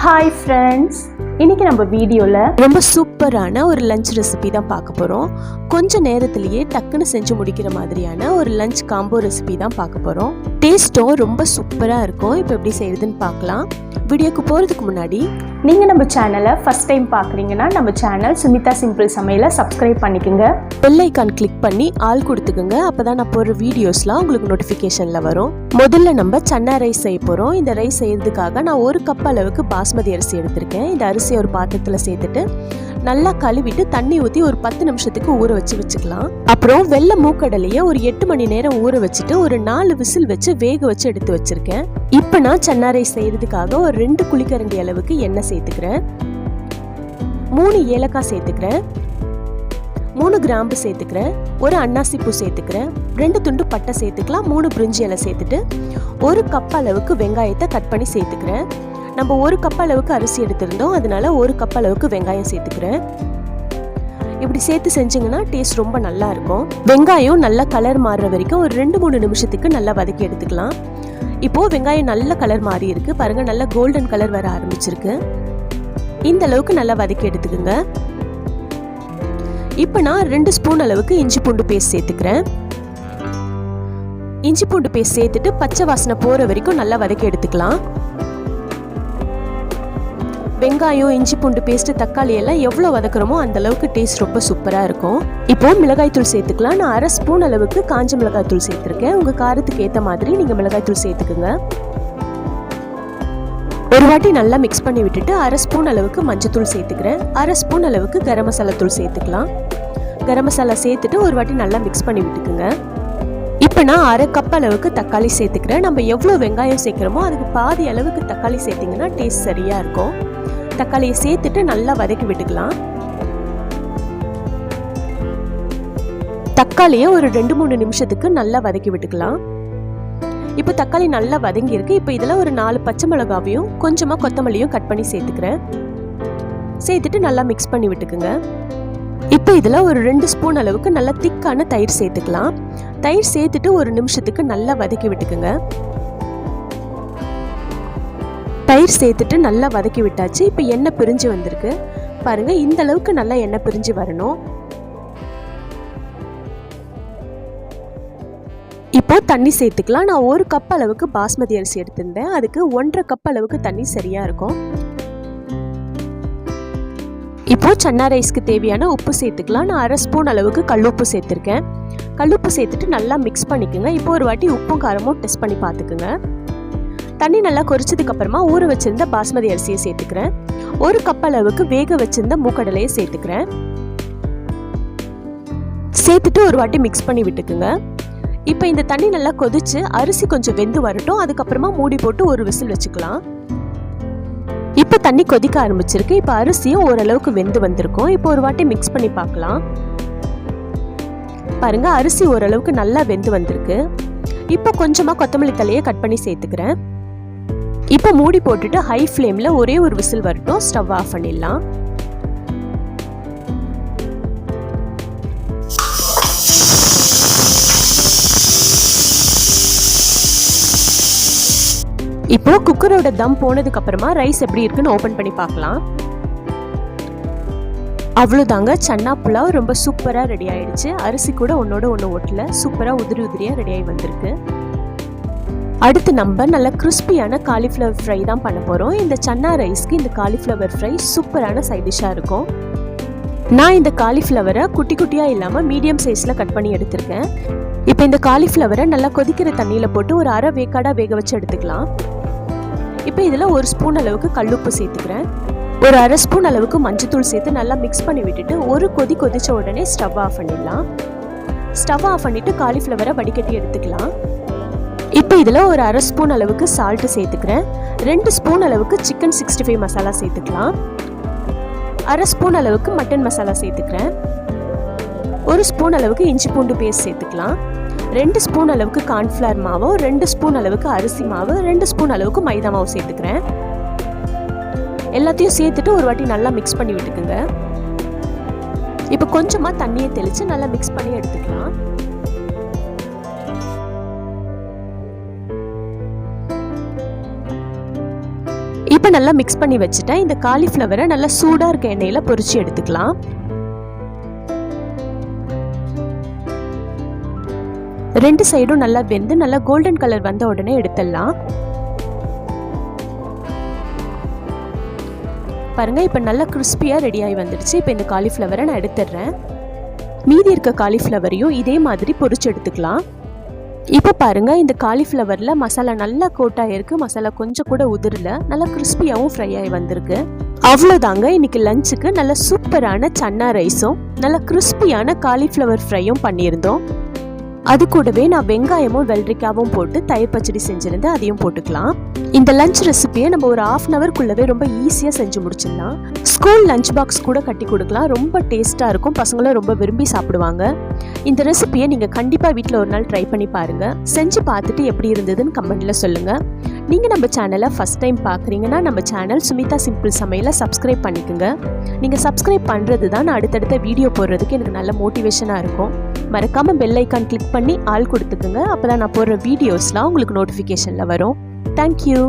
Hi friends, இன்னைக்கு நம்ம வீடியோல ரொம்ப சூப்பரான ஒரு லஞ்ச் ரெசிபி தான் பார்க்க போறோம். கொஞ்ச நேரத்திலேயே டக்குன்னு செஞ்சு முடிக்கிற மாதிரியான ஒரு லஞ்ச் காம்போ ரெசிபி தான் பார்க்க போறோம். டேஸ்ட்டும் ரொம்ப சூப்பரா இருக்கும். இப்போ எப்படி செய்யறதுன்னு பார்க்கலாம். வீடியோக்கு போறதுக்கு முன்னாடி நீங்க நம்ம சேனலை ஃபர்ஸ்ட் டைம் பார்க்குறீங்கன்னா நம்ம சேனல் சுமிதா சிம்பிள் சமையலை சப்ஸ்கிரைப் பண்ணிக்கோங்க. பெல் ஐகான் கிளிக் பண்ணி ஆல் கொடுத்துக்கோங்க. அப்பதான் நான் போடுற வீடியோஸ்லாம் உங்களுக்கு நோட்டிஃபிகேஷன்ல வரும். முதல்ல நம்ம சன்னா ரைஸ் செய்ய போறோம். இந்த ரைஸ் செய்யறதுக்காக நான் 1 கப் அளவுக்கு பாஸ்மதி அரிசி எடுத்திருக்கேன். இந்த அரிசி ஒரு பாத்திரத்துல சேர்த்துட்டு நல்லா கழுவிட்டு தண்ணி ஊற்றி ஒரு 10 நிமிஷத்துக்கு ஊற வச்சுக்கலாம். அப்புறம் வெள்ளை மூக்கடலையை ஒரு 8 மணி நேரம் ஊற வச்சுட்டு ஒரு 4 விசில் வச்சு வேக வச்சு எடுத்து வச்சிருக்கேன். இப்போ நான் சன்னா ரைஸ் செய்யறதுக்காக ஒரு 2 குழிக்கரண்டி அளவுக்கு எண்ணெய் சேர்த்துக்கிறேன். 3 ஏலக்காய் சேர்த்துக்கிறேன். 3 கிராம்பு சேர்த்துக்கிறேன். ஒரு அன்னாசி பூ சேர்த்துக்கிறேன். 2 துண்டு பட்டை சேர்த்துக்கலாம். 3 பிரிஞ்சி இலை சேர்த்துட்டு 1 கப் அளவுக்கு வெங்காயத்தை கட் பண்ணி சேர்த்துக்கிறேன். நம்ம 1 கப் அளவுக்கு அரிசி எடுத்திருந்தோம், அதனால 1 கப் அளவுக்கு வெங்காயம் சேர்த்துக்கிறேன். இப்படி சேர்த்து செஞ்சிங்கன்னா டேஸ்ட் ரொம்ப நல்லா இருக்கும். வெங்காயம் நல்லா கலர் மாறுற வரைக்கும் ஒரு 2-3 நிமிஷத்துக்கு நல்லா வதக்கி எடுத்துக்கலாம். இப்போ வெங்காயம் நல்ல கலர் மாறி இருக்கு பாருங்க, நல்ல கோல்டன் கலர் வர ஆரம்பிச்சிருக்கு. இந்த அளவுக்கு நல்லா வதக்கி எடுத்துக்கோங்க. இப்போ நான் 2 ஸ்பூன் அளவுக்கு இஞ்சி பூண்டு பேஸ்ட் சேர்த்துக்கிறேன். இஞ்சி பூண்டு பேஸ்ட் சேர்த்துட்டு பச்சை வாசனை போற வரைக்கும் நல்லா வதக்கி எடுத்துக்கலாம். வெங்காயம், இஞ்சி பூண்டு பேஸ்ட், தக்காளி எல்லாம் எவ்வளோ வதக்குறோமோ அந்த அளவுக்கு டேஸ்ட் ரொம்ப சூப்பராக இருக்கும். இப்போ மிளகாய் தூள் சேர்த்துக்கலாம். நான் 1/2 ஸ்பூன் அளவுக்கு காஞ்ச மிளகாய் தூள் சேர்த்துருக்கேன். உங்கள் காரத்துக்கு ஏற்ற மாதிரி நீங்கள் மிளகாய் தூள் சேர்த்துக்குங்க. ஒரு வாட்டி நல்லா மிக்ஸ் பண்ணி விட்டுட்டு 1/2 ஸ்பூன் அளவுக்கு மஞ்சத்தூள் சேர்த்துக்கிறேன். 1/2 ஸ்பூன் அளவுக்கு கரம் மசாலா தூள் சேர்த்துக்கலாம். கரம் மசாலா சேர்த்துட்டு ஒரு வாட்டி நல்லா மிக்ஸ் பண்ணி விட்டுக்குங்க. இப்போ நான் 1/2 கப் அளவுக்கு தக்காளி சேர்த்துக்கிறேன். நம்ம எவ்வளோ வெங்காயம் சேர்க்குறோமோ அதுக்கு பாதி அளவுக்கு தக்காளி சேர்த்திங்கன்னா டேஸ்ட் சரியாக இருக்கும். தக்காளியை சேர்த்துட்டு நல்லா வதக்கி விட்டுக்கலாம். தக்காளியை ஒரு 2-3 நிமிஷத்துக்கு நல்லா வதக்கி விட்டுக்கலாம். இப்போ தக்காளி நல்லா வதங்கி இருக்கு. இப்போ இதில் ஒரு 4 பச்சை மிளகாவையும் கொஞ்சமாக கொத்தமல்லியும் கட் பண்ணி சேர்த்துக்கிறேன். சேர்த்துட்டு நல்லா மிக்ஸ் பண்ணி விட்டுக்குங்க. இப்போ இதில் ஒரு 2 ஸ்பூன் அளவுக்கு நல்லா திக்கான தயிர் சேர்த்துக்கலாம். தயிர் சேர்த்துட்டு ஒரு நிமிஷத்துக்கு நல்லா வதக்கி விட்டுக்குங்க. தயிர் சேர்த்துட்டு நல்லா வதக்கி விட்டாச்சு. இப்போ எண்ணெய் பிரிஞ்சு வந்திருக்கு பாருங்க, இந்த அளவுக்கு நல்லா எண்ணெய் பிரிஞ்சு வரணும். இப்போ தண்ணி சேர்த்துக்கலாம். நான் 1 கப் அளவுக்கு பாஸ்மதி அரிசி எடுத்திருந்தேன், அதுக்கு 1.5 கப் அளவுக்கு தண்ணி சரியா இருக்கும். இப்போ சன்னா ரைஸ்க்கு தேவையான உப்பு சேர்த்துக்கலாம். நான் 1/2 ஸ்பூன் அளவுக்கு கல்லுப்பு சேர்த்துருக்கேன். கல்லுப்பு சேர்த்துட்டு நல்லா மிக்ஸ் பண்ணிக்கோங்க. இப்போ ஒரு வாட்டி உப்பும் காரமும் டெஸ்ட் பண்ணி பார்த்துக்குங்க. தண்ணி நல்லா கொதிச்சதுக்கு அப்புறமா ஊற வச்சிருந்த பாஸ்மதி அரிசியை சேர்த்துக்கிறேன். 1 கப் அளவுக்கு வேக வச்சிருந்த மூக்கடலையை சேர்த்துக்கிறேன். சேர்த்துட்டு ஒரு வாட்டி மிக்ஸ் பண்ணி விட்டுக்குங்க. இப்போ இந்த தண்ணி நல்லா கொதிச்சு அரிசி கொஞ்சம் வெந்து வரட்டும். அதுக்கப்புறமா மூடி போட்டு ஒரு விசில் வச்சுக்கலாம். இப்போ தண்ணி கொதிக்க ஆரம்பிச்சிருக்கு. இப்போ அரிசியும் ஓரளவுக்கு வெந்து வந்திருக்கும். இப்போ ஒரு வாட்டி மிக்ஸ் பண்ணி பார்க்கலாம். பாருங்க, அரிசி ஓரளவுக்கு நல்லா வெந்து வந்திருக்கு. இப்போ கொஞ்சமா கொத்தமல்லி தழையை கட் பண்ணி சேர்த்துக்கிறேன். இப்போ மூடி போட்டுட்டு ஹை ஃப்ளேம்ல ஒரே ஒரு விசில் வரட்டும். ஸ்டவ் ஆஃப் பண்ணிடலாம். இப்போ குக்கரோட தம் போனதுக்கு அப்புறமா ரைஸ் எப்படி இருக்குன்னு ஓபன் பண்ணி பார்க்கலாம். அவ்வளோதாங்க, சன்னா புலாவ் ரொம்ப சூப்பரா ரெடி ஆயிடுச்சு. அரிசி கூட ஒன்னோட ஒன்று ஒட்டல, சூப்பரா உதிரி உதிரியா ரெடி ஆகி வந்திருக்கு. அடுத்து நம்ம நல்ல கிறிஸ்பியான காலிஃப்ளவர் ஃப்ரை தான் பண்ண போறோம். இந்த சன்னா ரைஸ்க்கு இந்த காலிஃப்ளவர் ஃப்ரை சூப்பரான சைட் டிஷ்ஷா இருக்கும். நான் இந்த காலிஃப்ளவரை குட்டி குட்டியா இல்லாம மீடியம் சைஸ்ல கட் பண்ணி எடுத்திருக்கேன். இப்போ இந்த காலிஃப்ளவரை நல்லா கொதிக்கிற தண்ணியில போட்டு ஒரு அரை வேக்காடா வேக வச்சு எடுத்துக்கலாம். இப்போ இதுல 1 ஸ்பூன் அளவுக்கு கல்லுப்பு சேர்த்துக்கிறேன். ஒரு 1/2 ஸ்பூன் அளவுக்கு மஞ்சத்தூள் சேர்த்து நல்லா மிக்ஸ் பண்ணி விட்டுட்டு ஒரு கொதிச்ச உடனே ஸ்டவ் ஆஃப் பண்ணிடலாம். ஸ்டவ் ஆஃப் பண்ணிட்டு காலிஃப்ளவரை வடிகட்டி எடுத்துக்கலாம். இப்போ இதில் ஒரு 1/2 ஸ்பூன் அளவுக்கு சால்ட்டு சேர்த்துக்கிறேன். 2 ஸ்பூன் அளவுக்கு சிக்கன் 65 மசாலா சேர்த்துக்கலாம். 1/2 ஸ்பூன் அளவுக்கு மட்டன் மசாலா சேர்த்துக்கிறேன். 1 ஸ்பூன் அளவுக்கு இஞ்சி பூண்டு பேஸ்ட் சேர்த்துக்கலாம். 2 ஸ்பூன் அளவுக்கு கார்ன்ஃப்ளவர் மாவு, 2 ஸ்பூன் அளவுக்கு அரிசி மாவு, 2 ஸ்பூன் அளவுக்கு மைதா மாவு சேர்த்துக்கிறேன். எல்லாத்தையும் சேர்த்துட்டு ஒரு வாட்டி நல்லா மிக்ஸ் பண்ணி விட்டுக்குங்க. இப்போ கொஞ்சமா தண்ணியை தெளிச்சு நல்லா மிக்ஸ் பண்ணி எடுத்துக்கலாம். இப்போ நல்லா மிக்ஸ் பண்ணி வச்சுட்டேன். இந்த காலிஃப்ளவரை நல்லா சூடாக இருக்க எண்ணெயில் பொரிச்சு எடுத்துக்கலாம். ரெண்டு சைடும் நல்லா வெந்து நல்லா கோல்டன் கலர் வந்த உடனே எடுத்துடலாம். பாருங்க, இப்போ நல்லா கிறிஸ்பியாக ரெடியாகி வந்துடுச்சு. இப்போ இந்த காலிஃப்ளவரை நான் எடுத்துடுறேன். மீதி இருக்க காலிஃப்ளவரையும் இதே மாதிரி பொரிச்சு எடுத்துக்கலாம். இப்போ பாருங்க, இந்த காலிஃப்ளவரில் மசாலா நல்லா கோட்டாயிருக்கு. மசாலா கொஞ்சம் கூட உதிரல, நல்லா கிறிஸ்பியாகவும் ஃப்ரை ஆகி வந்திருக்கு. அவ்வளோதாங்க, இன்னைக்கு லஞ்சுக்கு நல்ல சூப்பரான சன்னா ரைஸும் நல்ல கிறிஸ்பியான காலிஃப்ளவர் ஃப்ரையும் பண்ணியிருந்தோம். அது கூடவே நான் வெங்காயமும் வெள்ளரிக்காவும் போட்டு தயிர் பச்சடி செஞ்சிருந்தேன், அதையும் போட்டுக்கலாம். இந்த லஞ்ச் ரெசிபியை நம்ம ஒரு 1/2 hour குள்ளவே ரொம்ப ஈஸியாக செஞ்சு முடிச்சிடலாம். ஸ்கூல் லஞ்ச் பாக்ஸ் கூட கட்டி கொடுக்கலாம். ரொம்ப டேஸ்ட்டாக இருக்கும், பசங்களும் ரொம்ப விரும்பி சாப்பிடுவாங்க. இந்த ரெசிபியை நீங்கள் கண்டிப்பாக வீட்டில் ஒரு நாள் ட்ரை பண்ணி பாருங்கள். செஞ்சு பார்த்துட்டு எப்படி இருந்ததுன்னு கமெண்ட்டில் சொல்லுங்கள். நீங்கள் நம்ம சேனலை ஃபஸ்ட் டைம் பார்க்குறீங்கன்னா நம்ம சேனல் சுமிதா சிம்பிள் சமையலை சப்ஸ்கிரைப் பண்ணிக்கோங்க. நீங்கள் சப்ஸ்கிரைப் பண்ணுறது தான் நான் அடுத்தடுத்த வீடியோ போடுறதுக்கு எனக்கு நல்ல மோட்டிவேஷனாக இருக்கும். மறக்காமல் பெல் ஐக்கான் கிளிக் பண்ணி ஆல் கொடுத்துக்குங்க. அப்போ தான் நான் போடுற வீடியோஸ்லாம் உங்களுக்கு நோட்டிஃபிகேஷனில் வரும். Thank you.